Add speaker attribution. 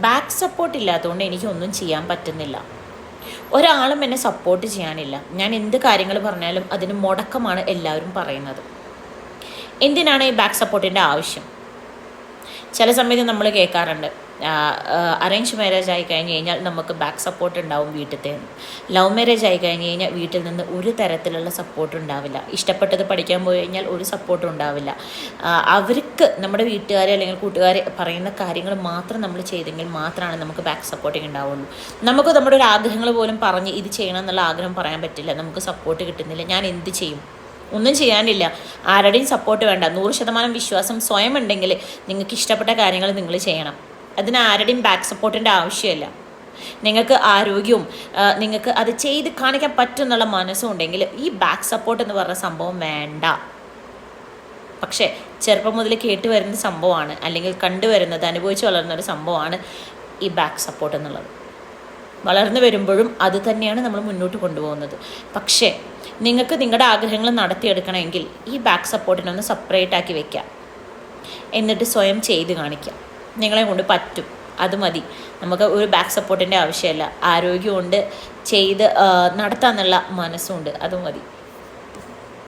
Speaker 1: Back support ഇല്ലാത്തതുകൊണ്ട് എനിക്കൊന്നും ചെയ്യാൻ പറ്റുന്നില്ല. ഒരാളും എന്നെ സപ്പോർട്ട് ചെയ്യാനില്ല. ഞാൻ എന്ത് കാര്യങ്ങൾ പറഞ്ഞാലും അതിന് മുടക്കമാണ് എല്ലാവരും പറയുന്നത്. എന്തിനാണ് ഈ ബാക്ക് സപ്പോർട്ടിൻ്റെ ആവശ്യം? ചില സമയത്ത് നമ്മൾ കേൾക്കാറുണ്ട്, അറേഞ്ച് മാരേജ് ആയി കഴിഞ്ഞ് കഴിഞ്ഞാൽ നമുക്ക് ബാക്ക് സപ്പോർട്ട് ഉണ്ടാവും വീട്ടിൽ നിന്ന്. ലവ് മാരേജ് ആയി കഴിഞ്ഞ് കഴിഞ്ഞാൽ വീട്ടിൽ നിന്ന് ഒരു തരത്തിലുള്ള സപ്പോർട്ട് ഉണ്ടാവില്ല. ഇഷ്ടപ്പെട്ടത് പഠിക്കാൻ പോയി കഴിഞ്ഞാൽ ഒരു സപ്പോർട്ടും ഉണ്ടാവില്ല. അവർക്ക് നമ്മുടെ വീട്ടുകാരെ അല്ലെങ്കിൽ കൂട്ടുകാരെ പറയുന്ന കാര്യങ്ങൾ മാത്രം നമ്മൾ ചെയ്തെങ്കിൽ മാത്രമാണ് നമുക്ക് ബാക്ക് സപ്പോർട്ടിങ് ഉണ്ടാവുള്ളൂ. നമുക്ക് നമ്മുടെ ഒരു ആഗ്രഹങ്ങൾ പോലും പറഞ്ഞ് ഇത് ചെയ്യണം എന്നുള്ള ആഗ്രഹം പറയാൻ പറ്റില്ല. നമുക്ക് സപ്പോർട്ട് കിട്ടുന്നില്ല. ഞാൻ എന്ത് ചെയ്യും? ഒന്നും ചെയ്യാനില്ല. ആരുടെയും സപ്പോർട്ട് വേണ്ട. 100% വിശ്വാസം സ്വയം ഉണ്ടെങ്കിൽ നിങ്ങൾക്ക് ഇഷ്ടപ്പെട്ട കാര്യങ്ങൾ നിങ്ങൾ ചെയ്യണം. അതിന് ആരുടെയും ബാക്ക് സപ്പോർട്ടിൻ്റെ ആവശ്യമില്ല. നിങ്ങൾക്ക് ആരോഗ്യവും നിങ്ങൾക്ക് അത് ചെയ്ത് കാണിക്കാൻ പറ്റും എന്നുള്ള മനസ്സും ഉണ്ടെങ്കിൽ ഈ ബാക്ക് സപ്പോർട്ട് എന്ന് പറഞ്ഞ സംഭവം വേണ്ട. പക്ഷേ ചെറുപ്പം മുതൽ കേട്ട് വരുന്ന സംഭവമാണ്, അല്ലെങ്കിൽ കണ്ടുവരുന്നത്, അനുഭവിച്ച് വളർന്ന ഒരു സംഭവമാണ് ഈ ബാക്ക് സപ്പോർട്ട് എന്നുള്ളത്. വളർന്നു വരുമ്പോഴും അത് തന്നെയാണ് നമ്മൾ മുന്നോട്ട് കൊണ്ടുപോകുന്നത്. പക്ഷേ നിങ്ങൾക്ക് നിങ്ങളുടെ ആഗ്രഹങ്ങൾ നടത്തിയെടുക്കണമെങ്കിൽ ഈ ബാക്ക് സപ്പോർട്ടിനൊന്ന് സെപ്പറേറ്റ് ആക്കി വെക്കാം. എന്നിട്ട് സ്വയം ചെയ്ത് കാണിക്കാം. നിങ്ങളെ കൊണ്ട് പറ്റും, അത് മതി. നമുക്ക് ഒരു ബാക്ക് സപ്പോർട്ടിൻ്റെ ആവശ്യമില്ല. ആരോഗ്യമുണ്ട്, ചെയ്ത് നടത്താമെന്നുള്ള മനസ്സുണ്ട്, അത് മതി.